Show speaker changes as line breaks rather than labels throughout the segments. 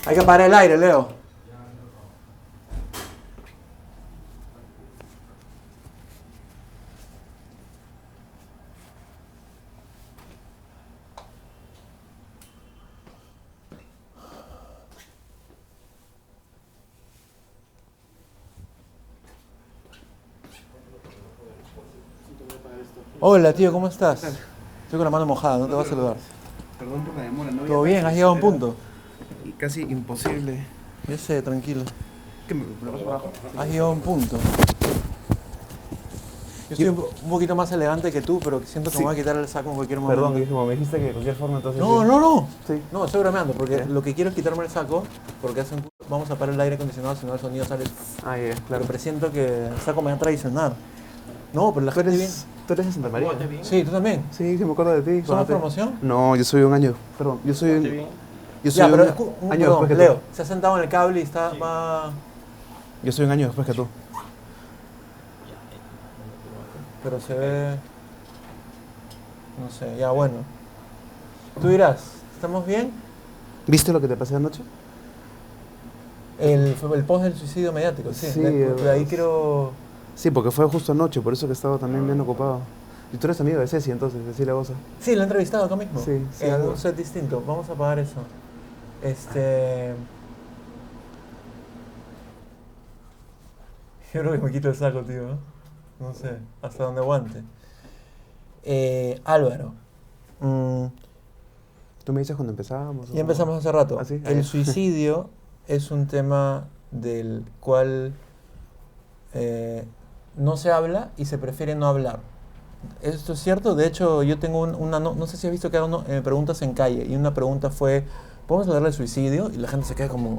Hay que apagar el aire, Leo. Hola, tío, ¿cómo estás? Estoy con la mano mojada, no te voy a saludar.
Perdón por la demora, no había
¿Todo bien? ¿Has llegado a un punto?
y casi imposible.
Yo sé, tranquilo.
¿Qué me lo paso por abajo?
Has llegado a un punto. Yo estoy un poquito más elegante que tú, pero siento que
Sí.
me voy a quitar el saco en cualquier momento.
Perdón, como me dijiste que de cualquier forma entonces...
No, no, no.
Sí.
No, estoy bromeando, porque
¿Ya?
lo que quiero es quitarme el saco, porque vamos a parar el aire acondicionado, si no el sonido sale.
Ah, ya,
Claro,
claro.
presiento que el saco me va a traicionar. No, pero la
¿Tú
gente bien.
eres de Santa María?
Sí, tú también.
Sí, sí me acuerdo de ti.
¿Somos
Cuando te-
promoción?
No, yo soy un año... Perdón, yo soy un... Yo soy
Ya, pero
un año
perdón,
después que
Leo,
tú.
se ha sentado en el cable y está más...
Yo soy un año después que tú.
Pero se ve... No sé, ya bueno. Tú dirás, ¿estamos bien?
¿Viste lo que te pasé anoche?
Fue el post del suicidio mediático, sí.
Sí,
De ahí quiero...
Sí, porque fue justo anoche, por eso que estaba también bien ocupado. Y tú eres amigo de Ceci, entonces, de Cecilia Bosa.
Sí, lo he entrevistado acá mismo.
Sí, sí,
En
algo.
un set distinto. Vamos a apagar eso. Yo creo que me quito el saco, tío. No sé, hasta donde aguante. Álvaro.
Tú me dices cuando empezábamos.
Ya empezamos hace rato.
¿Ah, sí? Ah,
El
ya.
suicidio es un tema del cual no se habla y se prefiere no hablar. Esto es cierto. De hecho, yo tengo no sé si has visto que hago preguntas en calle, y una pregunta fue, ¿podemos hablar del suicidio? Y la gente se queda como,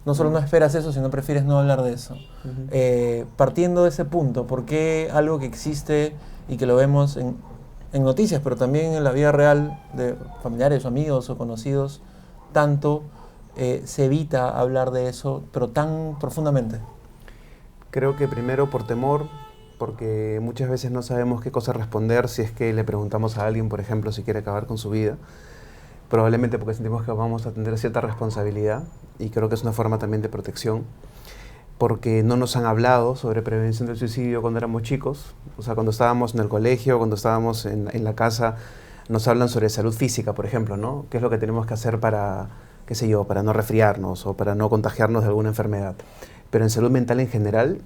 no solo no esperas eso, sino prefieres no hablar de eso.
Ujú.
Partiendo de ese punto, ¿por qué algo que existe y que lo vemos en noticias, pero también en la vida real de familiares o amigos o conocidos, tanto se evita hablar de eso, pero tan profundamente?
Creo que primero por temor, porque muchas veces no sabemos qué cosa responder si es que le preguntamos a alguien, por ejemplo, si quiere acabar con su vida. Probablemente porque sentimos que vamos a tener cierta responsabilidad, y creo que es una forma también de protección, porque no nos han hablado sobre prevención del suicidio cuando éramos chicos. O sea, cuando estábamos en el colegio, cuando estábamos en la casa, nos hablan sobre salud física, por ejemplo, ¿no? ¿Qué es lo que tenemos que hacer para, qué sé yo, para no resfriarnos o para no contagiarnos de alguna enfermedad? Pero en salud mental en general,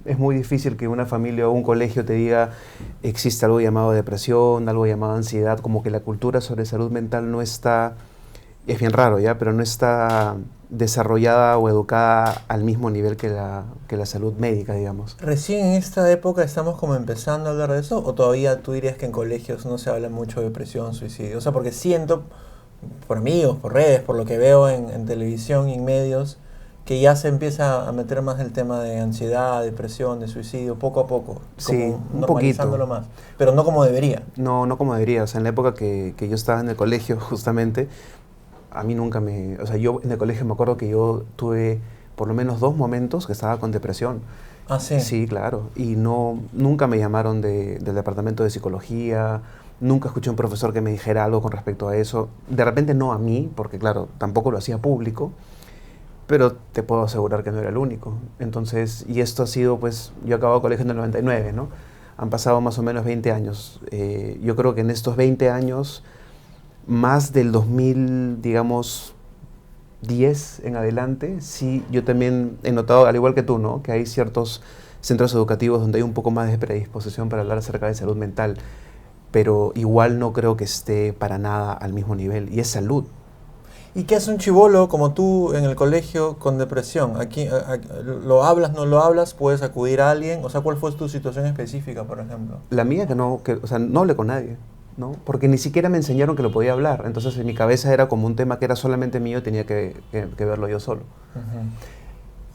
es muy difícil que una familia o un colegio te diga existe algo llamado depresión, algo llamado ansiedad, como que la cultura sobre salud mental no está, es bien raro ya, pero no está desarrollada o educada al mismo nivel que la salud médica, digamos.
¿Recién en esta época estamos como empezando a hablar de eso? ¿O todavía tú dirías que en colegios no se habla mucho de depresión, suicidio? O sea, porque siento, por amigos, por redes, por lo que veo en televisión y en medios, que ya se empieza a meter más el tema de ansiedad, depresión, de suicidio, poco a poco,
Sí,
como
un
normalizándolo
poquito.
más, pero no como debería.
No, no como debería. O sea, en la época que yo estaba en el colegio, justamente, a mí nunca me... O sea, yo en el colegio me acuerdo que yo tuve por lo menos 2 momentos que estaba con depresión.
Ah, sí.
Sí, claro. Y no, nunca me llamaron del departamento de psicología, nunca escuché a un profesor que me dijera algo con respecto a eso. De repente no a mí, porque claro, tampoco lo hacía público, pero te puedo asegurar que no era el único. Entonces, y esto ha sido, pues, yo acabo el colegio en el 99, ¿no? Han pasado más o menos 20 años. Yo creo que en estos 20 años, más del 2000, digamos, 10 en adelante, sí, yo también he notado, al igual que tú, ¿no? Que hay ciertos centros educativos donde hay un poco más de predisposición para hablar acerca de salud mental, pero igual no creo que esté para nada al mismo nivel, y es salud.
¿Y qué hace un chibolo como tú en el colegio con depresión? Aquí, ¿lo hablas, no lo hablas? ¿Puedes acudir a alguien? O sea, ¿cuál fue tu situación específica, por ejemplo?
La mía que no, que, o sea, no hablé con nadie, ¿no? Porque ni siquiera me enseñaron que lo podía hablar, entonces en mi cabeza era como un tema que era solamente mío, tenía que verlo yo solo.
Ujú.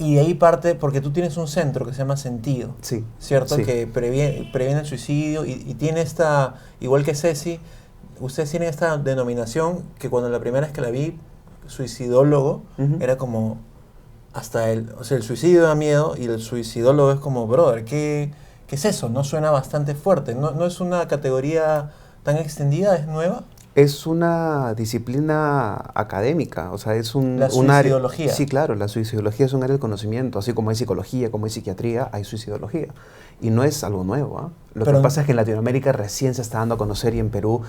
Y de ahí parte, porque tú tienes un centro que se llama Sentido,
Sí,
¿cierto?
sí.
Que previene el suicidio y tiene esta, igual que Ceci, ustedes tienen esta denominación que cuando la primera vez que la vi, suicidólogo,
Ujú.
era como, o sea, el suicidio da miedo y el suicidólogo es como, brother, ¿qué es eso? No suena bastante fuerte, no es una categoría tan extendida, es nueva.
Es una disciplina académica, o sea, es
La
un área...
suicidología.
Sí, claro, la suicidología es un área del conocimiento, así como hay psicología, como hay psiquiatría, hay suicidología. Y no es algo nuevo, ¿ah? Lo que pasa es que en Latinoamérica recién se está dando a conocer y en Perú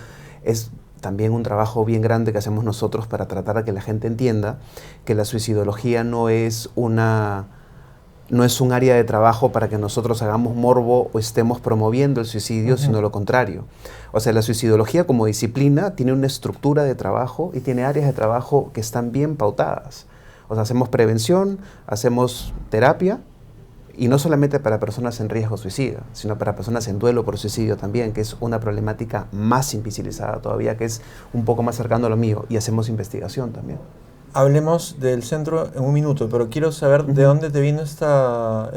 es también un trabajo bien grande que hacemos nosotros para tratar de que la gente entienda que la suicidología no es un área de trabajo para que nosotros hagamos morbo o estemos promoviendo el suicidio, sino lo contrario. O sea, la suicidología como disciplina tiene una estructura de trabajo y tiene áreas de trabajo que están bien pautadas. O sea, hacemos prevención, hacemos terapia, y no solamente para personas en riesgo suicida, sino para personas en duelo por suicidio también, que es una problemática más invisibilizada todavía, que es un poco más cercano a lo mío, y hacemos investigación también.
Hablemos del centro en un minuto, pero quiero saber de dónde te vino esta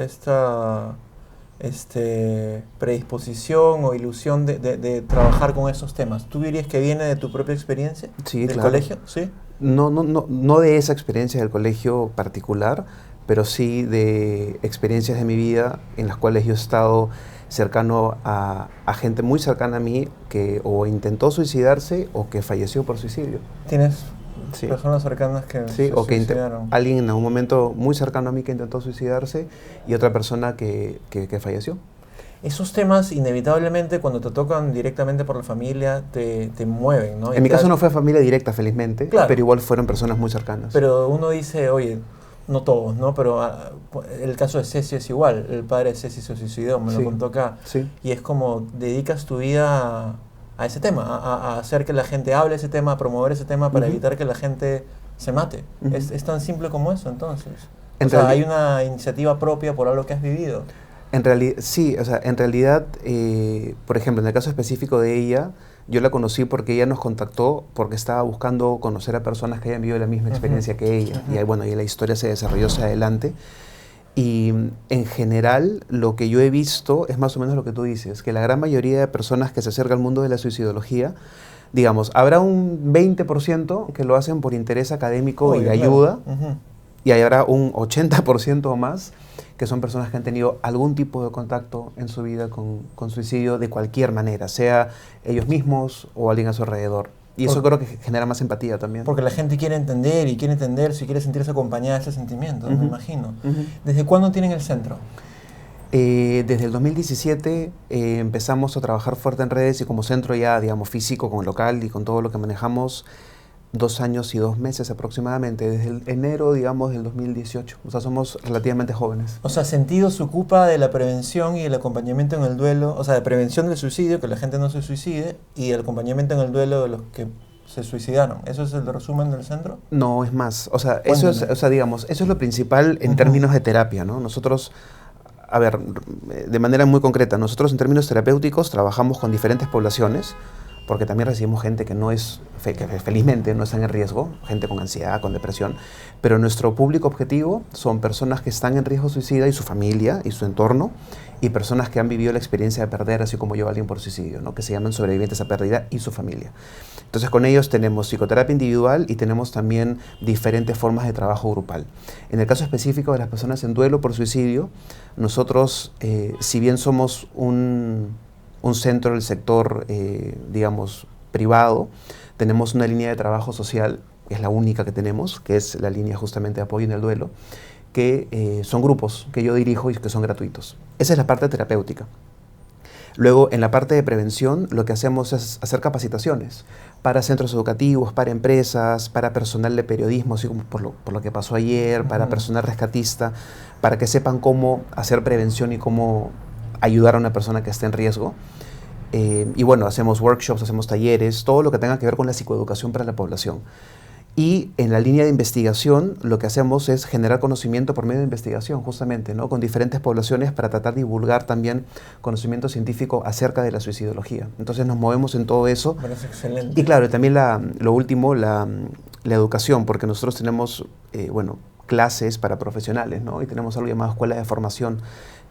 predisposición o ilusión de trabajar con esos temas. ¿Tú dirías que viene de tu propia experiencia?
Sí,
¿Del
claro.
colegio? Sí.
No de esa experiencia del colegio particular, pero sí de experiencias de mi vida en las cuales yo he estado cercano a gente muy cercana a mí que o intentó suicidarse o que falleció por suicidio.
¿Tienes
Sí.
personas cercanas que
Sí,
se
o que
suicidaron?
alguien en algún momento muy cercano a mí que intentó suicidarse y otra persona que falleció.
Esos temas inevitablemente cuando te tocan directamente por la familia te mueven, ¿no?
En mi caso no fue familia directa, felizmente,
Claro.
pero igual fueron personas muy cercanas.
Pero uno dice, oye, no todos, ¿no? Pero el caso de Ceci es igual. El padre de Ceci se suicidó, me lo contó acá.
Sí.
Y es como dedicas tu vida a ese tema, a hacer que la gente hable ese tema, a promover ese tema para evitar que la gente se mate. Es tan simple como eso, entonces. O sea, hay una iniciativa propia por algo que has vivido.
En realidad, sí, o sea, en realidad, por ejemplo, en el caso específico de ella, yo la conocí porque ella nos contactó porque estaba buscando conocer a personas que hayan vivido la misma experiencia que ella. Y ahí, bueno, y la historia se desarrolló hacia adelante. Y en general, lo que yo he visto es más o menos lo que tú dices, que la gran mayoría de personas que se acercan al mundo de la suicidología, digamos, habrá un 20% que lo hacen por interés académico y de ayuda, y habrá un 80% o más que son personas que han tenido algún tipo de contacto en su vida con suicidio de cualquier manera, sea ellos mismos o alguien a su alrededor. Y eso creo que genera más empatía también.
Porque la gente quiere entender y quiere entenderse y quiere sentirse acompañada de ese sentimiento, me imagino. ¿Desde cuándo tienen el centro?
Desde el 2017 empezamos a trabajar fuerte en redes y como centro ya, digamos, físico, con el local y con todo lo que manejamos, 2 años y 2 meses aproximadamente, desde el enero, digamos, del 2018. O sea, somos relativamente jóvenes.
O sea, Sentido se ocupa de la prevención y el acompañamiento en el duelo, o sea, de prevención del suicidio, que la gente no se suicide, y el acompañamiento en el duelo de los que se suicidaron. ¿Eso es el resumen del centro?
No, es más. O sea, eso es lo principal en términos de terapia, ¿no? Nosotros, a ver, de manera muy concreta, nosotros en términos terapéuticos trabajamos con diferentes poblaciones, porque también recibimos gente que no es, que felizmente no están en riesgo, gente con ansiedad, con depresión, pero nuestro público objetivo son personas que están en riesgo suicida y su familia y su entorno, y personas que han vivido la experiencia de perder, así como yo, a alguien por suicidio, ¿no? Que se llaman sobrevivientes a pérdida y su familia. Entonces con ellos tenemos psicoterapia individual y tenemos también diferentes formas de trabajo grupal. En el caso específico de las personas en duelo por suicidio, nosotros, si bien somos un centro del sector, digamos, privado, tenemos una línea de trabajo social, que es la única que tenemos, que es la línea justamente de apoyo en el duelo, que son grupos que yo dirijo y que son gratuitos. Esa es la parte terapéutica. Luego, en la parte de prevención, lo que hacemos es hacer capacitaciones para centros educativos, para empresas, para personal de periodismo, así como por lo que pasó ayer, para personal rescatista, para que sepan cómo hacer prevención y cómo ayudar a una persona que esté en riesgo. Y bueno, hacemos workshops, hacemos talleres, todo lo que tenga que ver con la psicoeducación para la población. Y en la línea de investigación, lo que hacemos es generar conocimiento por medio de investigación, justamente, ¿no? Con diferentes poblaciones para tratar de divulgar también conocimiento científico acerca de la suicidología. Entonces nos movemos en todo eso.
Bueno, es excelente.
Y claro, también lo último, la educación, porque nosotros tenemos, bueno, clases para profesionales, ¿no? Y tenemos algo llamado Escuela de Formación,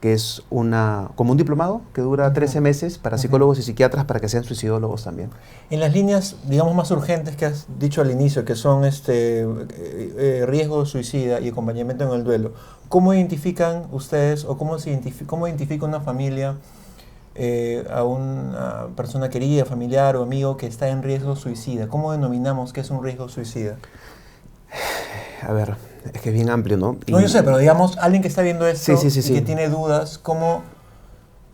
que es como un diplomado que dura 13 meses para psicólogos y psiquiatras para que sean suicidólogos también.
En las líneas, digamos, más urgentes que has dicho al inicio, que son riesgo suicida y acompañamiento en el duelo, ¿cómo identifican ustedes o cómo identifica una familia a una persona querida, familiar o amigo que está en riesgo suicida? ¿Cómo denominamos qué es un riesgo suicida?
A ver, es que es bien amplio, ¿no?
No, yo sé, pero digamos, alguien que está viendo esto y que tiene dudas, ¿cómo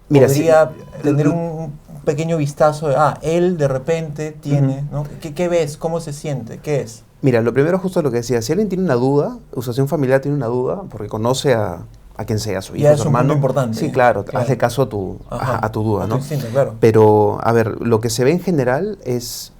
podría tener un pequeño vistazo de, él de repente tiene, ¿no? ¿Qué ves? ¿Cómo se siente? ¿Qué es?
Mira, lo primero justo lo que decía, si alguien tiene una duda, o sea, si un familiar tiene una duda, porque conoce a quien sea, su hijo,
ya
su
es
hermano.
Un punto importante.
Sí, claro, hazle caso a tu duda, ¿no?
Instinto, claro.
Pero, a ver, lo que se ve en general es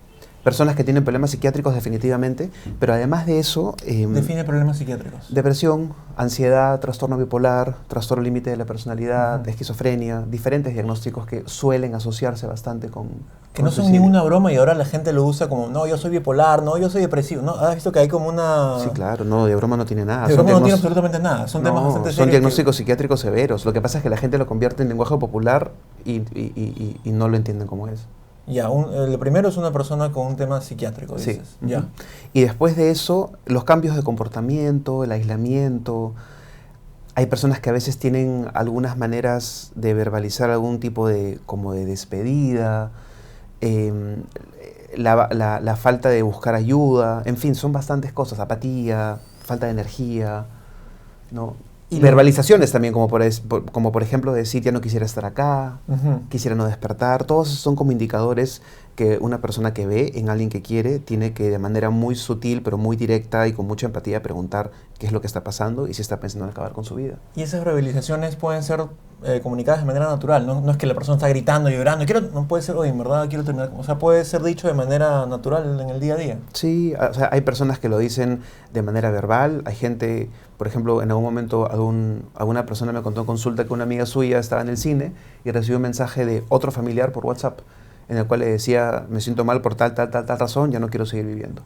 personas que tienen problemas psiquiátricos definitivamente, pero además de eso...
Define problemas psiquiátricos.
Depresión, ansiedad, trastorno bipolar, trastorno límite de la personalidad, esquizofrenia, diferentes diagnósticos que suelen asociarse bastante con...
Que no son ninguna broma y ahora la gente lo usa como, no, yo soy bipolar, no, yo soy depresivo, ¿no? ¿Has visto que hay como una...?
Sí, claro, no, de broma no tiene nada.
De broma no tiene absolutamente nada, son temas bastante serios.
Son diagnósticos psiquiátricos severos, lo que pasa es que la gente lo convierte en lenguaje popular y no lo entienden como es.
Ya, lo primero es una persona con un tema psiquiátrico, dices.
Sí.
Ya.
Y después de eso, los cambios de comportamiento, el aislamiento. Hay personas que a veces tienen algunas maneras de verbalizar algún tipo de despedida, la falta de buscar ayuda, en fin, son bastantes cosas, apatía, falta de energía, ¿no? Y verbalizaciones también, como por ejemplo decir ya no quisiera estar acá, quisiera no despertar. Todos son como indicadores que una persona que ve en alguien que quiere tiene que de manera muy sutil pero muy directa y con mucha empatía preguntar qué es lo que está pasando y si está pensando en acabar con su vida.
Y esas verbalizaciones pueden ser comunicadas de manera natural, ¿no? No es que la persona está gritando, llorando, no puede ser, oye, en verdad quiero terminar, o sea, puede ser dicho de manera natural en el día a día.
Sí, o sea, hay personas que lo dicen de manera verbal, hay gente, por ejemplo, en algún momento alguna persona me contó en consulta que una amiga suya estaba en el cine y recibió un mensaje de otro familiar por WhatsApp en el cual le decía, me siento mal por tal razón, ya no quiero seguir viviendo.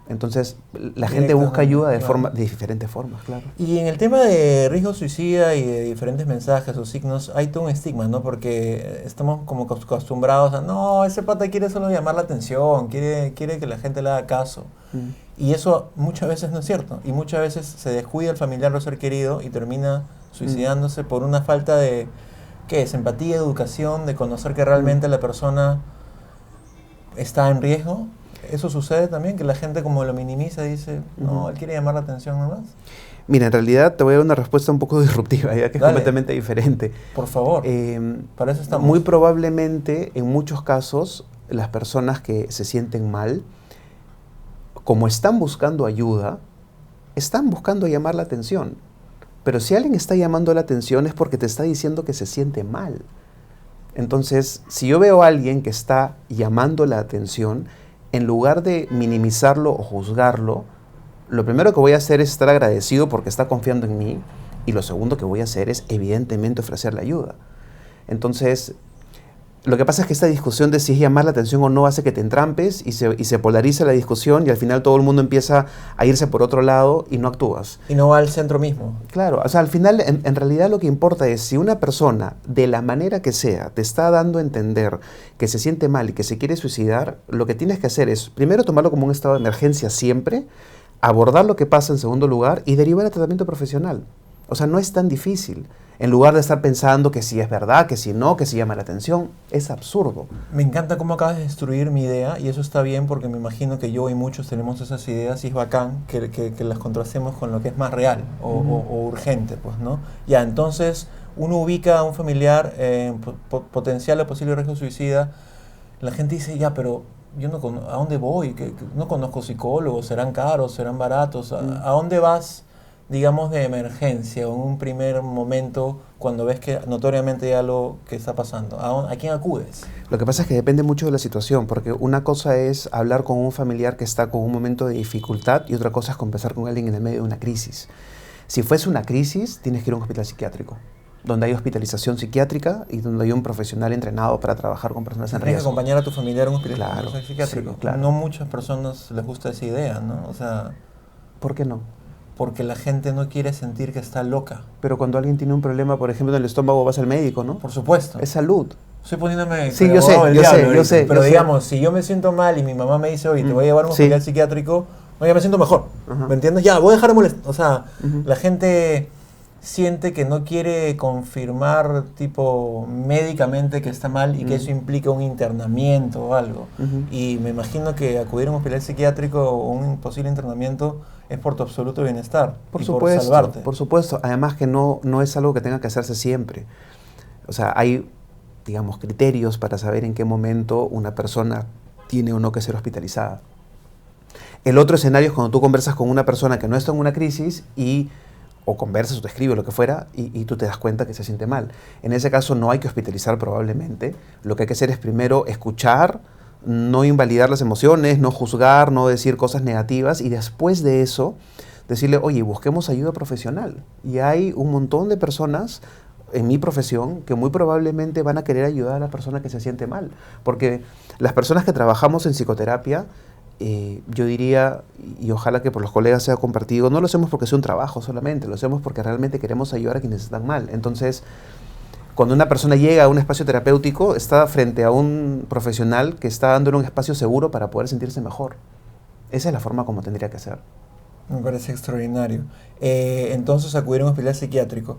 Entonces, la gente busca ayuda de diferentes formas, claro.
Y en el tema de riesgo suicida y de diferentes mensajes o signos, hay todo un estigma, ¿no? Porque estamos como acostumbrados a, no, ese pata quiere solo llamar la atención, quiere que la gente le haga caso. Y eso muchas veces no es cierto. Y muchas veces se descuida el familiar o ser querido y termina suicidándose por una falta de, ¿qué es? Empatía, educación, de conocer que realmente la persona está en riesgo. ¿Eso sucede también? Que la gente como lo minimiza y dice, no, él quiere llamar la atención nomás.
Mira, en realidad te voy a dar una respuesta un poco disruptiva, ya que es completamente diferente.
Por favor, para eso estamos.
Muy probablemente, en muchos casos, las personas que se sienten mal, como están buscando ayuda, están buscando llamar la atención. Pero si alguien está llamando la atención es porque te está diciendo que se siente mal. Entonces, si yo veo a alguien que está llamando la atención, en lugar de minimizarlo o juzgarlo, lo primero que voy a hacer es estar agradecido porque está confiando en mí, y lo segundo que voy a hacer es evidentemente ofrecerle ayuda. Entonces, lo que pasa es que esta discusión de si es llamar la atención o no hace que te entrampes y se polariza la discusión y al final todo el mundo empieza a irse por otro lado y no actúas.
Y no va al centro mismo.
Claro, o sea, al final en realidad lo que importa es si una persona, de la manera que sea, te está dando a entender que se siente mal y que se quiere suicidar, lo que tienes que hacer es primero tomarlo como un estado de emergencia siempre, abordar lo que pasa en segundo lugar y derivar a tratamiento profesional. O sea, no es tan difícil. En lugar de estar pensando que si es verdad, que si no, que si llama la atención, es absurdo.
Me encanta cómo acabas de destruir mi idea y eso está bien porque me imagino que yo y muchos tenemos esas ideas y es bacán que las contrastemos con lo que es más real o urgente, pues, ¿no? Ya, entonces uno ubica a un familiar en potencial o posible riesgo suicida, la gente dice, ya, pero yo no ¿a dónde voy? No conozco psicólogos, ¿serán caros, serán baratos? ¿A dónde vas? Digamos, de emergencia o en un primer momento cuando ves que notoriamente hay algo que está pasando? ¿A quién acudes?
Lo que pasa es que depende mucho de la situación, porque una cosa es hablar con un familiar que está con un momento de dificultad y otra cosa es conversar con alguien en el medio de una crisis. Si fuese una crisis, tienes que ir a un hospital psiquiátrico, donde hay hospitalización psiquiátrica y donde hay un profesional entrenado para trabajar con personas en riesgo.
Tienes que acompañar a tu familiar a un hospital psiquiátrico.
Sí, claro.
No muchas personas les gusta esa idea, ¿no? O sea,
¿por qué no?
Porque la gente no quiere sentir que está loca.
Pero cuando alguien tiene un problema, por ejemplo, en el estómago, vas al médico, ¿no?
Por supuesto.
Es salud.
Estoy poniéndome...
Sí, yo sé.
Pero digamos, si yo me siento mal y mi mamá me dice, oye, te voy a llevar a un hospital psiquiátrico, oye, me siento mejor. ¿Me entiendes? Ya, voy a dejar de molestar. O sea, la gente siente que no quiere confirmar tipo médicamente que está mal y que eso implica un internamiento o algo. Y me imagino que acudir a un hospital psiquiátrico o un posible internamiento es por tu absoluto bienestar.
Por
y
supuesto,
por salvarte.
por supuesto. Además que no es algo que tenga que hacerse siempre. O sea, hay, digamos, criterios para saber en qué momento una persona tiene o no que ser hospitalizada. El otro escenario es cuando tú conversas con una persona que no está en una crisis o conversas o te escribe lo que fuera y tú te das cuenta que se siente mal. En ese caso no hay que hospitalizar probablemente. Lo que hay que hacer es primero escuchar, no invalidar las emociones, no juzgar, no decir cosas negativas y después de eso decirle, oye, busquemos ayuda profesional. Y hay un montón de personas en mi profesión que muy probablemente van a querer ayudar a la persona que se siente mal. Porque las personas que trabajamos en psicoterapia, yo diría, y ojalá que por los colegas sea compartido, no lo hacemos porque sea un trabajo solamente, lo hacemos porque realmente queremos ayudar a quienes están mal. Entonces, cuando una persona llega a un espacio terapéutico, está frente a un profesional que está dándole un espacio seguro para poder sentirse mejor. Esa es la forma como tendría que ser.
Me parece extraordinario. Entonces, acudir a un hospital psiquiátrico.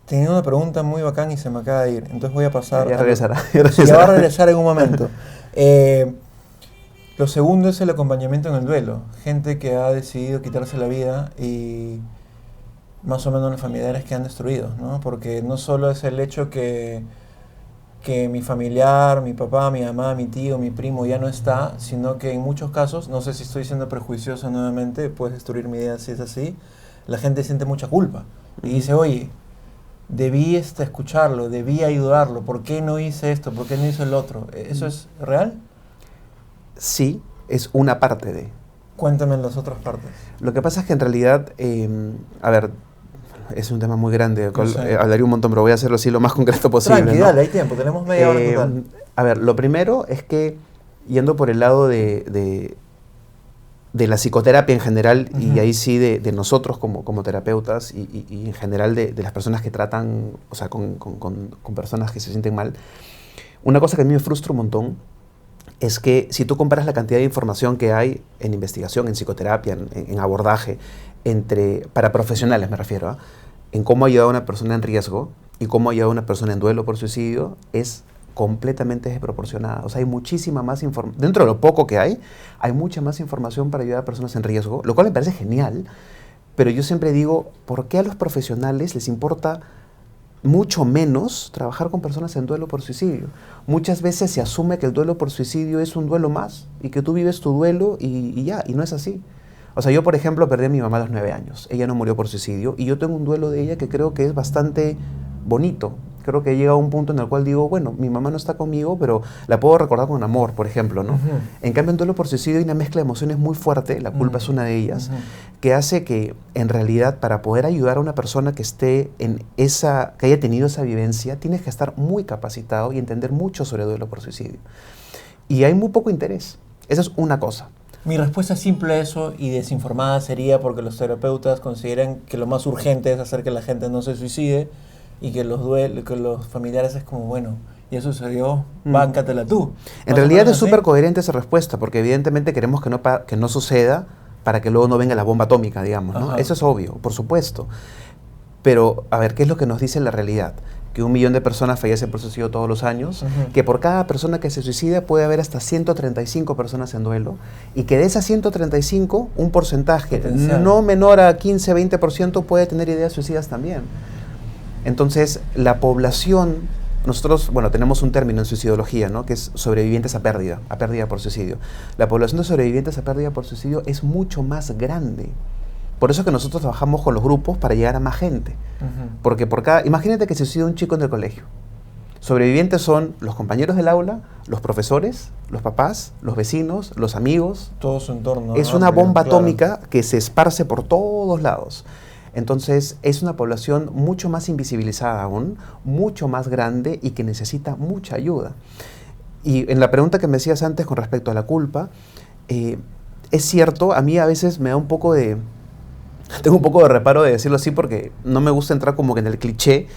Tenía una pregunta muy bacán y se me acaba de ir. Entonces voy a pasar...
Ya regresará.
Ya va a regresar en un momento. Lo segundo es el acompañamiento en el duelo. Gente que ha decidido quitarse la vida y más o menos los familiares que han destruido, ¿no? Porque no solo es el hecho que mi familiar, mi papá, mi mamá, mi tío, mi primo ya no está, sino que en muchos casos, no sé si estoy siendo prejuicioso nuevamente, puedes destruir mi idea si es así, la gente siente mucha culpa y dice, oye, debí escucharlo, debí ayudarlo, ¿por qué no hice esto? ¿Por qué no hizo el otro? ¿Eso es real?
Sí, es una parte de.
Cuéntame las otras partes.
Lo que pasa es que en realidad, a ver, es un tema muy grande, hablaría un montón, pero voy a hacerlo así lo más concreto posible.
Tranqui,
¿no?
dale, hay tiempo, tenemos media hora total.
A ver, lo primero es que, yendo por el lado de la psicoterapia en general, y ahí sí de nosotros como terapeutas y en general de las personas que tratan, o sea, con personas que se sienten mal, una cosa que a mí me frustra un montón es que si tú comparas la cantidad de información que hay en investigación, en psicoterapia, en abordaje, para profesionales me refiero, en cómo ayudar a una persona en riesgo y cómo ayudar a una persona en duelo por suicidio, es completamente desproporcionada. O sea, hay muchísima más información. Dentro de lo poco que hay mucha más información para ayudar a personas en riesgo, lo cual me parece genial, pero yo siempre digo, ¿por qué a los profesionales les importa mucho menos trabajar con personas en duelo por suicidio? Muchas veces se asume que el duelo por suicidio es un duelo más y que tú vives tu duelo y ya, y no es así. O sea, yo por ejemplo perdí a mi mamá a los 9 años, ella no murió por suicidio y yo tengo un duelo de ella que creo que es bastante bonito. Creo que llega a un punto en el cual digo, bueno, mi mamá no está conmigo, pero la puedo recordar con amor, por ejemplo, ¿no? En cambio, en duelo por suicidio hay una mezcla de emociones muy fuerte, la culpa es una de ellas, que hace que, en realidad, para poder ayudar a una persona que esté que haya tenido esa vivencia, tienes que estar muy capacitado y entender mucho sobre duelo por suicidio. Y hay muy poco interés. Esa es una cosa.
Mi respuesta simple a eso y desinformada sería porque los terapeutas consideran que lo más urgente es hacer que la gente no se suicide y que los familiares es como, bueno, ya sucedió, báncatela tú.
En realidad es súper coherente esa respuesta, porque evidentemente queremos que no suceda para que luego no venga la bomba atómica, digamos, ¿no? Eso es obvio, por supuesto. Pero, a ver, ¿qué es lo que nos dice la realidad? Que 1 millón de personas fallecen por suicidio todos los años, que por cada persona que se suicida puede haber hasta 135 personas en duelo, y que de esas 135, un porcentaje no menor a 15-20% puede tener ideas suicidas también. Entonces, la población, nosotros, bueno, tenemos un término en suicidología, ¿no? Que es sobrevivientes a pérdida por suicidio. La población de sobrevivientes a pérdida por suicidio es mucho más grande. Por eso es que nosotros trabajamos con los grupos para llegar a más gente. Porque imagínate que se suicida un chico en el colegio. Sobrevivientes son los compañeros del aula, los profesores, los papás, los vecinos, los amigos.
Todo su entorno.
Es una bomba atómica que se esparce por todos lados. Entonces, es una población mucho más invisibilizada aún, mucho más grande y que necesita mucha ayuda. Y en la pregunta que me decías antes con respecto a la culpa, es cierto, a mí a veces me da un poco de... Tengo un poco de reparo de decirlo así porque no me gusta entrar como que en el cliché,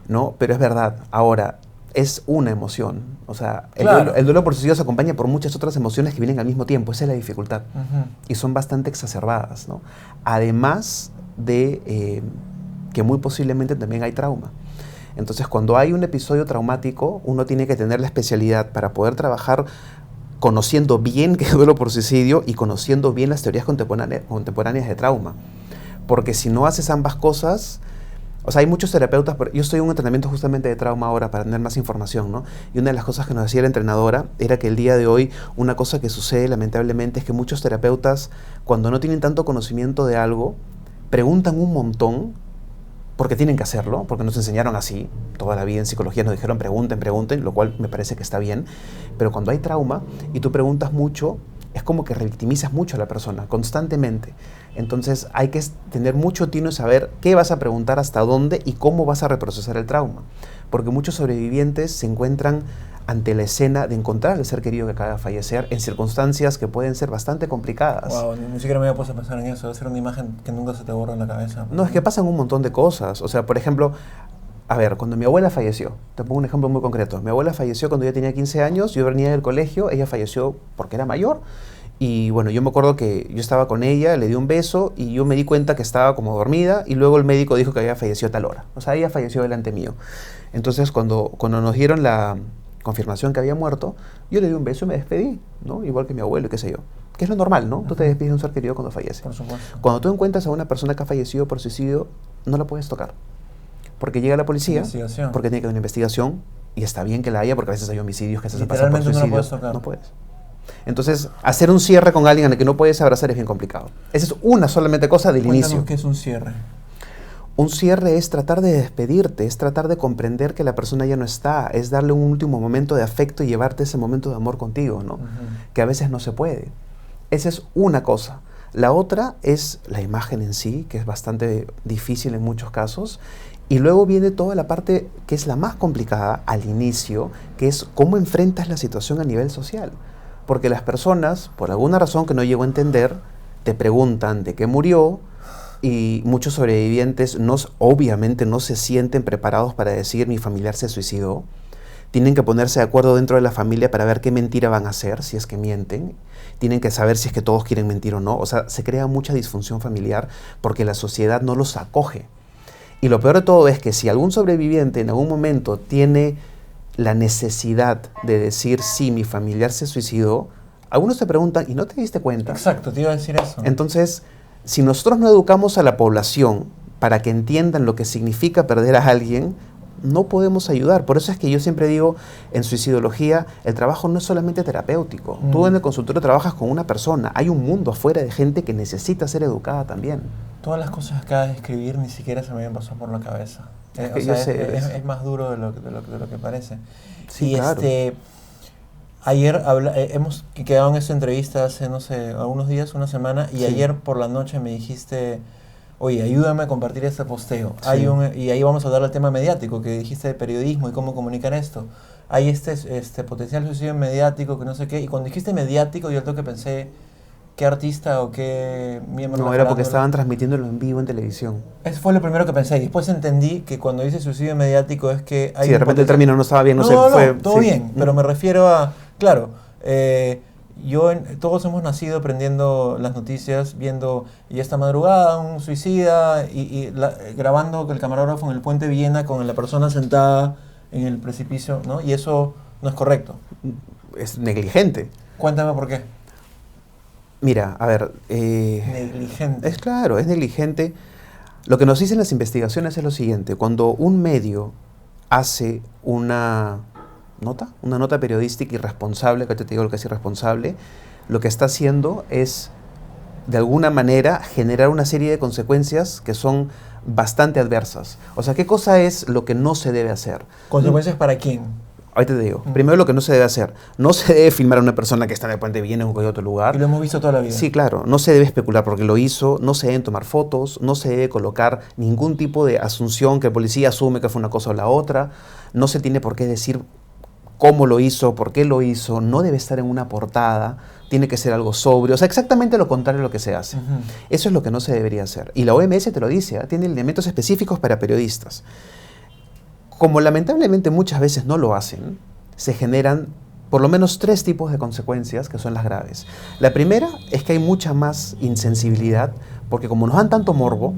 ¿no? Pero es verdad. Ahora, es una emoción. O sea, el duelo por suicidio se acompaña por muchas otras emociones que vienen al mismo tiempo. Esa es la dificultad. Y son bastante exacerbadas, ¿no? Además de que muy posiblemente también hay trauma. Entonces, cuando hay un episodio traumático, uno tiene que tener la especialidad para poder trabajar conociendo bien qué es duelo por suicidio y conociendo bien las teorías contemporáneas de trauma. Porque si no haces ambas cosas, o sea, hay muchos terapeutas, yo estoy en un entrenamiento justamente de trauma ahora para tener más información, ¿no? Y una de las cosas que nos decía la entrenadora era que el día de hoy una cosa que sucede lamentablemente es que muchos terapeutas, cuando no tienen tanto conocimiento de algo, preguntan un montón, porque tienen que hacerlo, porque nos enseñaron así, toda la vida en psicología nos dijeron pregunten, pregunten, lo cual me parece que está bien, pero cuando hay trauma y tú preguntas mucho, es como que revictimizas mucho a la persona, constantemente. Entonces hay que tener mucho tino y saber qué vas a preguntar, hasta dónde y cómo vas a reprocesar el trauma. Porque muchos sobrevivientes se encuentran ante la escena de encontrar al ser querido que acaba de fallecer en circunstancias que pueden ser bastante complicadas.
Wow, ni siquiera me había puesto a pensar en eso. Debe ser una imagen que nunca se te borra en la cabeza.
No, es que pasan un montón de cosas. O sea, por ejemplo, a ver, cuando mi abuela falleció, te pongo un ejemplo muy concreto. Mi abuela falleció cuando yo tenía 15 años, yo venía del colegio, ella falleció porque era mayor. Y bueno, yo me acuerdo que yo estaba con ella, le di un beso y yo me di cuenta que estaba como dormida y luego el médico dijo que había fallecido a tal hora. O sea, ella falleció delante mío. Entonces, cuando nos dieron la confirmación que había muerto, yo le di un beso y me despedí, ¿no? Igual que mi abuelo, qué sé yo. Que es lo normal, ¿no? Tú te despides de un ser querido cuando fallece.
Por supuesto.
Cuando tú encuentras a una persona que ha fallecido por suicidio, no la puedes tocar. Porque llega la policía, porque tiene que haber una investigación, y está bien que la haya, porque a veces hay homicidios que se pasan por suicidio.
No puedes tocar.
No puedes. Entonces, hacer un cierre con alguien al que no puedes abrazar es bien complicado. Esa es una solamente cosa del inicio.
¿Qué es un cierre?
Un cierre es tratar de despedirte, es tratar de comprender que la persona ya no está, es darle un último momento de afecto y llevarte ese momento de amor contigo, ¿no? Que a veces no se puede. Esa es una cosa. La otra es la imagen en sí, que es bastante difícil en muchos casos. Y luego viene toda la parte que es la más complicada al inicio, que es cómo enfrentas la situación a nivel social. Porque las personas, por alguna razón que no llego a entender, te preguntan de qué murió, y muchos sobrevivientes obviamente no se sienten preparados para decir mi familiar se suicidó. Tienen que ponerse de acuerdo dentro de la familia para ver qué mentira van a hacer, si es que mienten. Tienen que saber si es que todos quieren mentir o no. O sea, se crea mucha disfunción familiar porque la sociedad no los acoge. Y lo peor de todo es que si algún sobreviviente en algún momento tiene la necesidad de decir sí, mi familiar se suicidó, algunos te preguntan, ¿y no te diste cuenta?
Exacto, te iba a decir eso.
Entonces, si nosotros no educamos a la población para que entiendan lo que significa perder a alguien, no podemos ayudar. Por eso es que yo siempre digo, en suicidología, el trabajo no es solamente terapéutico. Tú en el consultorio trabajas con una persona. Hay un mundo afuera de gente que necesita ser educada también.
Todas las cosas que acabas de escribir ni siquiera se me habían pasado por la cabeza. Es más duro de lo que parece.
Sí,
y
claro.
Ayer hemos quedado en esa entrevista hace, no sé, algunos días, una semana, y sí. Ayer por la noche me dijiste, oye, ayúdame a compartir este posteo. Sí. Y ahí vamos a hablar del tema mediático, que dijiste de periodismo y cómo comunicar esto. Hay este potencial suicidio mediático, que no sé qué, y cuando dijiste mediático, yo al toque pensé, ¿qué artista o qué miembro?
No, era porque estaban transmitiéndolo en vivo en televisión.
Eso fue lo primero que pensé, y después entendí que cuando dice suicidio mediático es que hay...
Sí, de repente el término no estaba bien, no sé, fue...
todo sí. Bien, pero me refiero a... Claro, todos hemos nacido aprendiendo las noticias, viendo y esta madrugada un suicida grabando el camarógrafo en el puente Viena con la persona sentada en el precipicio, ¿no? Y eso no es correcto.
Es negligente.
Cuéntame por qué.
Mira, a ver...
negligente.
Es claro, es negligente. Lo que nos dicen las investigaciones es lo siguiente. Cuando un medio hace una nota periodística irresponsable, que te digo lo que es irresponsable, lo que está haciendo es, de alguna manera, generar una serie de consecuencias que son bastante adversas. O sea, ¿qué cosa es lo que no se debe hacer?
¿Consecuencias para quién?
Ahorita te digo. Primero, lo que no se debe hacer. No se debe filmar a una persona que está en el puente Viena o en cualquier otro lugar.
Y lo hemos visto toda la vida.
Sí, claro. No se debe especular porque lo hizo. No se deben tomar fotos. No se debe colocar ningún tipo de asunción que el policía asume que fue una cosa o la otra. No se tiene por qué decir cómo lo hizo, por qué lo hizo. No debe estar en una portada. Tiene que ser algo sobrio. O sea, exactamente lo contrario de lo que se hace. Eso es lo que no se debería hacer. Y la OMS te lo dice. Tiene elementos específicos para periodistas. Como lamentablemente muchas veces no lo hacen, se generan por lo menos 3 tipos de consecuencias que son las graves. La primera es que hay mucha más insensibilidad, porque como nos dan tanto morbo,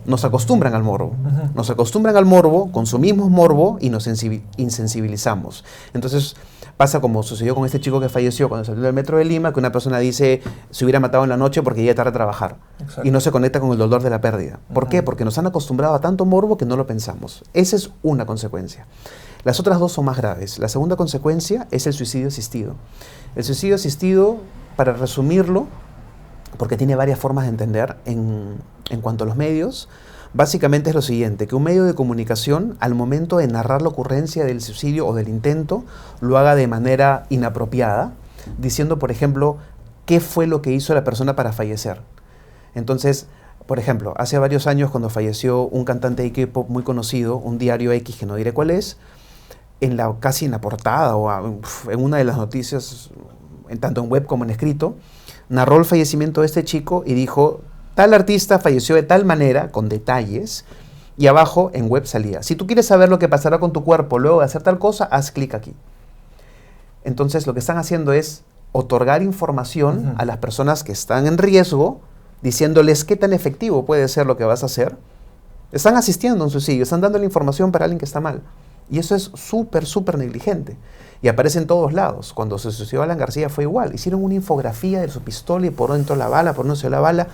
nos acostumbran al morbo. Nos acostumbran al morbo, consumimos morbo y nos insensibilizamos. Entonces pasa como sucedió con este chico que falleció cuando salió del metro de Lima, que una persona dice se hubiera matado en la noche porque llega tarde a trabajar. Exacto. Y no se conecta con el dolor de la pérdida. ¿Por qué? Porque nos han acostumbrado a tanto morbo que no lo pensamos. Esa es una consecuencia. Las otras dos son más graves. La segunda consecuencia es el suicidio asistido. El suicidio asistido, para resumirlo, porque tiene varias formas de entender en cuanto a los medios, básicamente es lo siguiente, que un medio de comunicación al momento de narrar la ocurrencia del suicidio o del intento lo haga de manera inapropiada, diciendo, por ejemplo, qué fue lo que hizo la persona para fallecer. Entonces, por ejemplo, hace varios años cuando falleció un cantante de K-pop muy conocido, un diario X que no diré cuál es, casi en la portada o en una de las noticias, tanto en web como en escrito, narró el fallecimiento de este chico y dijo, tal artista falleció de tal manera, con detalles, y abajo en web salía, si tú quieres saber lo que pasará con tu cuerpo luego de hacer tal cosa, haz clic aquí. Entonces lo que están haciendo es otorgar información a las personas que están en riesgo, diciéndoles qué tan efectivo puede ser lo que vas a hacer. Están asistiendo a un suicidio, están dando la información para alguien que está mal. Y eso es súper negligente. Y aparece en todos lados. Cuando se suicidó Alan García fue igual. Hicieron una infografía de su pistola y por dónde entró la bala, por dónde salió la bala.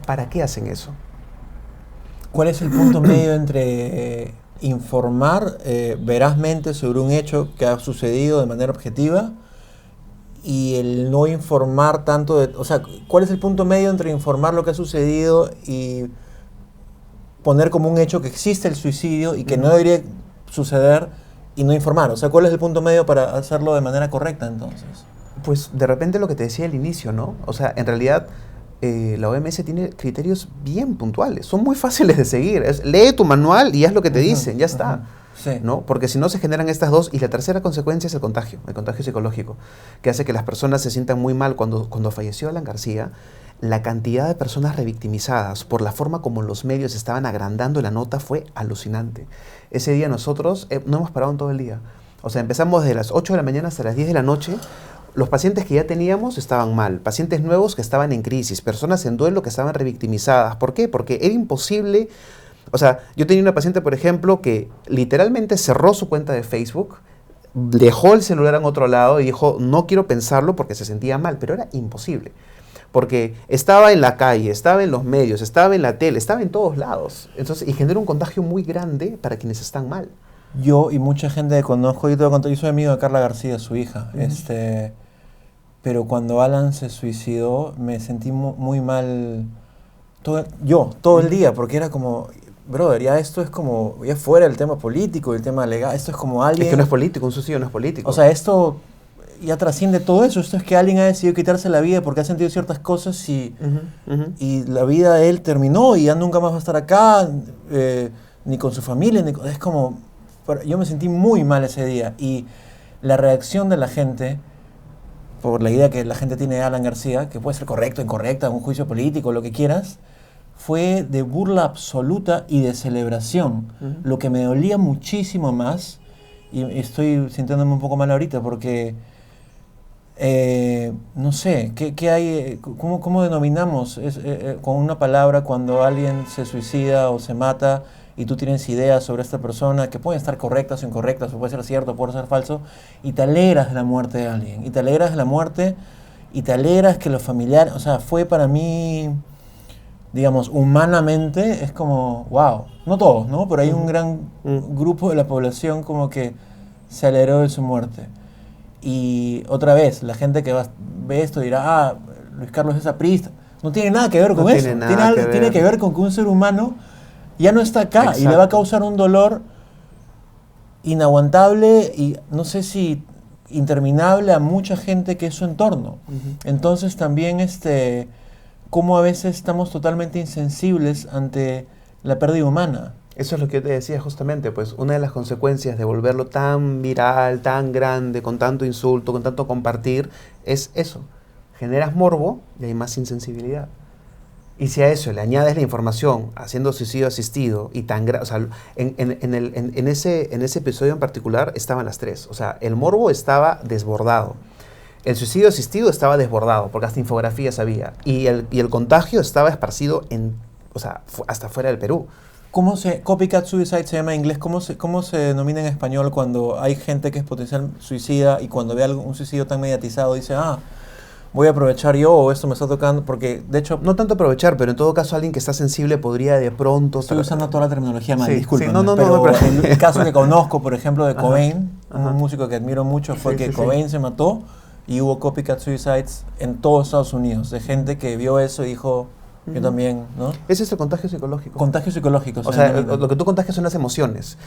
¿Para qué hacen eso?
¿Cuál es el punto medio entre informar verazmente sobre un hecho que ha sucedido de manera objetiva y el no informar tanto de... O sea, ¿cuál es el punto medio entre informar lo que ha sucedido y poner como un hecho que existe el suicidio y que no debería suceder y no informar? O sea, ¿cuál es el punto medio para hacerlo de manera correcta entonces?
Pues de repente lo que te decía al inicio, ¿no? O sea, en realidad la OMS tiene criterios bien puntuales, son muy fáciles de seguir. Lee tu manual y haz lo que te dicen, ya está.
Sí.
¿No? Porque si no se generan estas dos, y la tercera consecuencia es el contagio psicológico, que hace que las personas se sientan muy mal. Cuando falleció Alan García, la cantidad de personas revictimizadas por la forma como los medios estaban agrandando la nota fue alucinante. Ese día nosotros no hemos parado en todo el día. O sea, empezamos desde las 8 de la mañana hasta las 10 de la noche. Los pacientes que ya teníamos estaban mal, pacientes nuevos que estaban en crisis, personas en duelo que estaban revictimizadas. ¿Por qué? Porque era imposible. O sea, yo tenía una paciente, por ejemplo, que literalmente cerró su cuenta de Facebook, dejó el celular en otro lado y dijo, no quiero pensarlo porque se sentía mal, pero era imposible. Porque estaba en la calle, estaba en los medios, estaba en la tele, estaba en todos lados. Entonces, y genera un contagio muy grande para quienes están mal.
Yo y mucha gente que conozco, yo soy amigo de Carla García, su hija, pero cuando Alan se suicidó me sentí muy mal, todo el día, porque era como, brother, ya esto es como, ya fuera el tema político, el tema legal, esto es como alguien...
Es que no es político, un suicidio no es político.
O sea, esto ya trasciende todo eso, esto es que alguien ha decidido quitarse la vida porque ha sentido ciertas cosas y la vida de él terminó y ya nunca más va a estar acá, ni con su familia, es como... Yo me sentí muy mal ese día y la reacción de la gente, por la idea que la gente tiene de Alan García, que puede ser correcta o incorrecta, un juicio político, lo que quieras, fue de burla absoluta y de celebración. Lo que me dolía muchísimo más, y estoy sintiéndome un poco mal ahorita porque, no sé, ¿qué hay? ¿Cómo denominamos con una palabra cuando alguien se suicida o se mata y tú tienes ideas sobre esta persona que pueden estar correctas o incorrectas, o puede ser cierto, o puede ser falso, y te alegras de la muerte de alguien, y te alegras de la muerte, y te alegras que los familiares, o sea, fue para mí, digamos, humanamente, es como, wow, no todos, ¿no? Pero hay un gran grupo de la población como que se alegró de su muerte. Y otra vez, la gente que ve esto dirá, Luis Carlos es aprista. No tiene nada que ver con eso, tiene que ver con que un ser humano ya no está acá. Exacto. Y le va a causar un dolor inaguantable y no sé si interminable a mucha gente que es su entorno. Entonces también cómo a veces estamos totalmente insensibles ante la pérdida humana.
Eso es lo que yo te decía justamente, pues una de las consecuencias de volverlo tan viral, tan grande, con tanto insulto, con tanto compartir, es eso. Generas morbo y hay más insensibilidad. Y si a eso le añades la información haciendo suicidio asistido y tan o sea, en ese episodio en particular estaban las tres. O sea, el morbo estaba desbordado. El suicidio asistido estaba desbordado porque hasta infografías había. Y el contagio estaba esparcido o sea, hasta fuera del Perú.
Copycat suicide se llama en inglés? ¿Cómo se denomina en español cuando hay gente que es potencial suicida y cuando ve un suicidio tan mediatizado dice, voy a aprovechar yo o esto me está tocando? Porque, de hecho...
No tanto aprovechar, pero en todo caso alguien que está sensible podría de pronto...
Estoy usando toda la terminología mal,
sí,
disculpen.
Sí,
pero el caso que conozco, por ejemplo, de Cobain, un músico que admiro mucho, fue que Cobain se mató y hubo copycat suicides en todos Estados Unidos, de gente que vio eso y dijo... Yo también, ¿no?
Ese es el contagio psicológico.
Contagio psicológico.
O sea, lo que tú contagias son las emociones.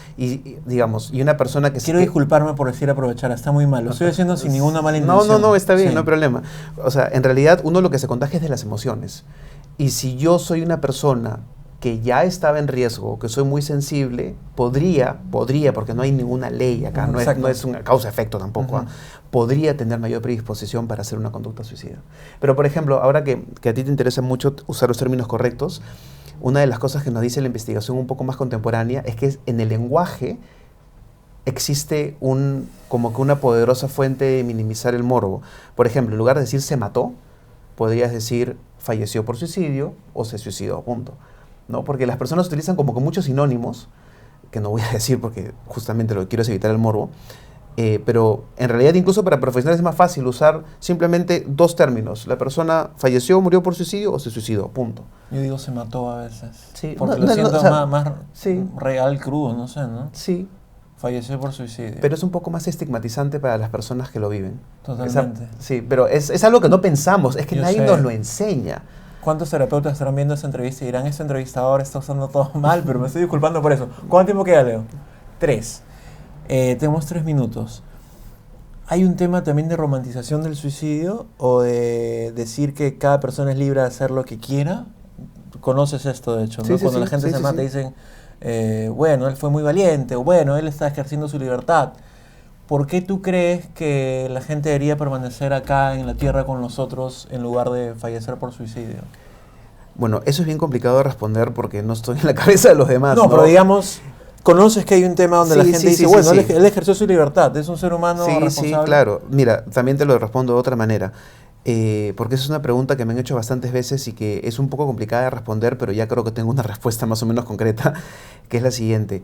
Digamos, y una persona que...
Quiero disculparme por decir aprovechar, está muy mal. Lo estoy haciendo sin ninguna mala intención.
No, está bien, no hay problema. O sea, en realidad uno lo que se contagia es de las emociones. Y si yo soy una persona que ya estaba en riesgo, que soy muy sensible, podría, porque no hay ninguna ley acá, no es una causa-efecto tampoco, podría tener mayor predisposición para hacer una conducta suicida. Pero, por ejemplo, ahora que a ti te interesa mucho usar los términos correctos, una de las cosas que nos dice la investigación un poco más contemporánea es que en el lenguaje existe como que una poderosa fuente de minimizar el morbo. Por ejemplo, en lugar de decir se mató, podrías decir falleció por suicidio o se suicidó, punto. ¿No? Porque las personas utilizan como que muchos sinónimos, que no voy a decir porque justamente lo que quiero es evitar el morbo, pero en realidad incluso para profesionales es más fácil usar simplemente dos términos. La persona falleció, murió por suicidio o se suicidó, punto.
Yo digo se mató a veces,
sí,
porque lo siento más real, crudo, no sé, ¿no?
Sí.
Falleció por suicidio.
Pero es un poco más estigmatizante para las personas que lo viven.
Totalmente.
Sí, pero es algo que no pensamos, es que nadie nos lo enseña.
¿Cuántos terapeutas estarán viendo esa entrevista y dirán, este entrevistador está usando todo mal, pero me estoy disculpando por eso? ¿Cuánto tiempo queda, Leo? 3. Tenemos 3 minutos. ¿Hay un tema también de romantización del suicidio o de decir que cada persona es libre de hacer lo que quiera? ¿Conoces esto, de hecho? ¿no? Cuando la gente se mata dicen, bueno, él fue muy valiente, o bueno, él está ejerciendo su libertad. ¿Por qué tú crees que la gente debería permanecer acá en la tierra con nosotros en lugar de fallecer por suicidio?
Bueno, eso es bien complicado de responder porque no estoy en la cabeza de los demás.
No, pero digamos, conoces que hay un tema donde la gente dice, bueno, él ejerció su libertad, es un ser humano responsable.
Sí, claro. Mira, también te lo respondo de otra manera. Porque esa es una pregunta que me han hecho bastantes veces y que es un poco complicada de responder, pero ya creo que tengo una respuesta más o menos concreta, que es la siguiente.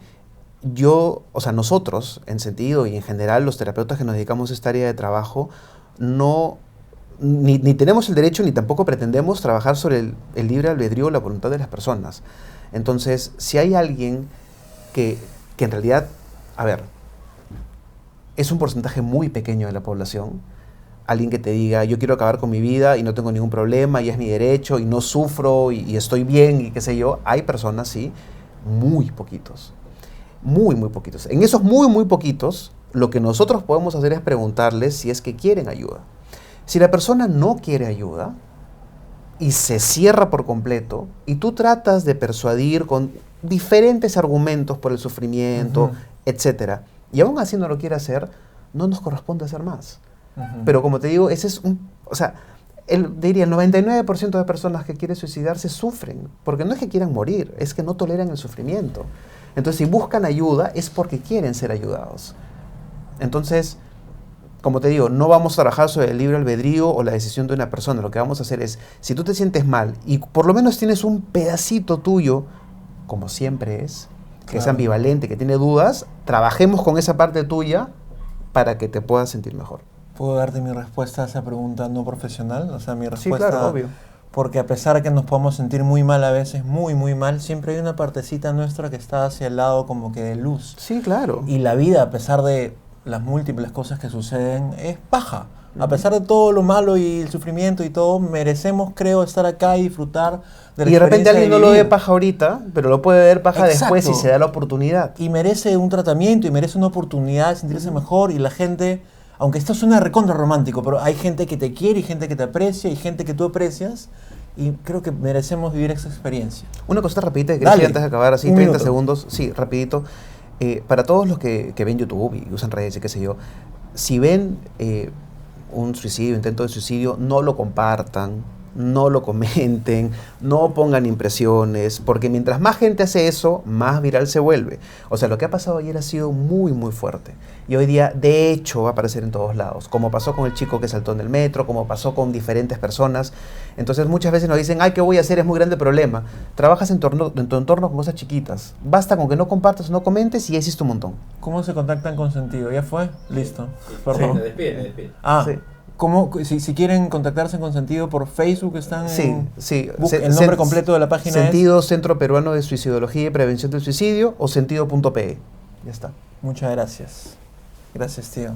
Nosotros, en sentido y en general, los terapeutas que nos dedicamos a esta área de trabajo, ni tenemos el derecho ni tampoco pretendemos trabajar sobre el libre albedrío o la voluntad de las personas. Entonces, si hay alguien que en realidad, es un porcentaje muy pequeño de la población, alguien que te diga, yo quiero acabar con mi vida y no tengo ningún problema y es mi derecho y no sufro y estoy bien y qué sé yo, hay personas, sí, muy poquitos. Muy, muy poquitos. En esos muy, muy poquitos, lo que nosotros podemos hacer es preguntarles si es que quieren ayuda. Si la persona no quiere ayuda y se cierra por completo y tú tratas de persuadir con diferentes argumentos por el sufrimiento, etcétera, y aún así no lo quiere hacer, no nos corresponde hacer más. Pero como te digo, ese es el 99% de personas que quieren suicidarse sufren, porque no es que quieran morir, es que no toleran el sufrimiento. Entonces, si buscan ayuda, es porque quieren ser ayudados. Entonces, como te digo, no vamos a trabajar sobre el libre albedrío o la decisión de una persona. Lo que vamos a hacer es, si tú te sientes mal y por lo menos tienes un pedacito tuyo, como siempre es, que es ambivalente, que tiene dudas, trabajemos con esa parte tuya para que te puedas sentir mejor.
¿Puedo darte mi respuesta a esa pregunta no profesional? O sea, mi respuesta...
Sí, claro, obvio.
Porque a pesar de que nos podemos sentir muy mal a veces, muy, muy mal, siempre hay una partecita nuestra que está hacia el lado como que de luz.
Sí, claro.
Y la vida, a pesar de las múltiples cosas que suceden, es paja. A pesar de todo lo malo y el sufrimiento y todo, merecemos, creo, estar acá y disfrutar de la experiencia.
Y de repente alguien no lo ve paja ahorita, pero lo puede ver paja después si se da la oportunidad.
Y merece un tratamiento y merece una oportunidad de sentirse mejor y la gente... Aunque esto suena recontra romántico, pero hay gente que te quiere y gente que te aprecia y gente que tú aprecias y creo que merecemos vivir esa experiencia.
Una cosita rapidita que quería decir antes de acabar, así 30
minuto.
Segundos, sí, rapidito. Para todos los que ven YouTube y usan redes y qué sé yo, si ven un suicidio, intento de suicidio, no lo compartan, no lo comenten, no pongan impresiones, porque mientras más gente hace eso, más viral se vuelve. O sea, lo que ha pasado ayer ha sido muy, muy fuerte. Y hoy día, de hecho, va a aparecer en todos lados, como pasó con el chico que saltó en el metro, como pasó con diferentes personas. Entonces, muchas veces nos dicen, ay, ¿qué voy a hacer? Es muy grande el problema. Trabajas en tu entorno con cosas chiquitas. Basta con que no compartas o no comentes y ya hiciste un montón.
¿Cómo se contactan con Sentido? ¿Ya fue? Listo.
Sí,
Perdón.
me despide.
Ah,
Sí.
¿cómo, si quieren contactarse con Sentido por Facebook, están
Sí,
en...
sí.
El nombre completo de la página
Sentido Centro Peruano de Suicidología y Prevención del Suicidio o sentido.pe. Ya está.
Muchas gracias. Gracias, tío.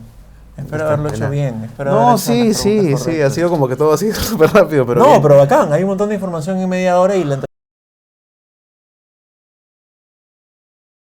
Espero
Está,
haberlo
de
hecho
nada.
bien. Espero
No,
haber hecho
sí,
las preguntas
ha
correctas.
sido como que todo así súper rápido, pero
No,
bien.
pero bacán. Hay un montón de información en media hora y la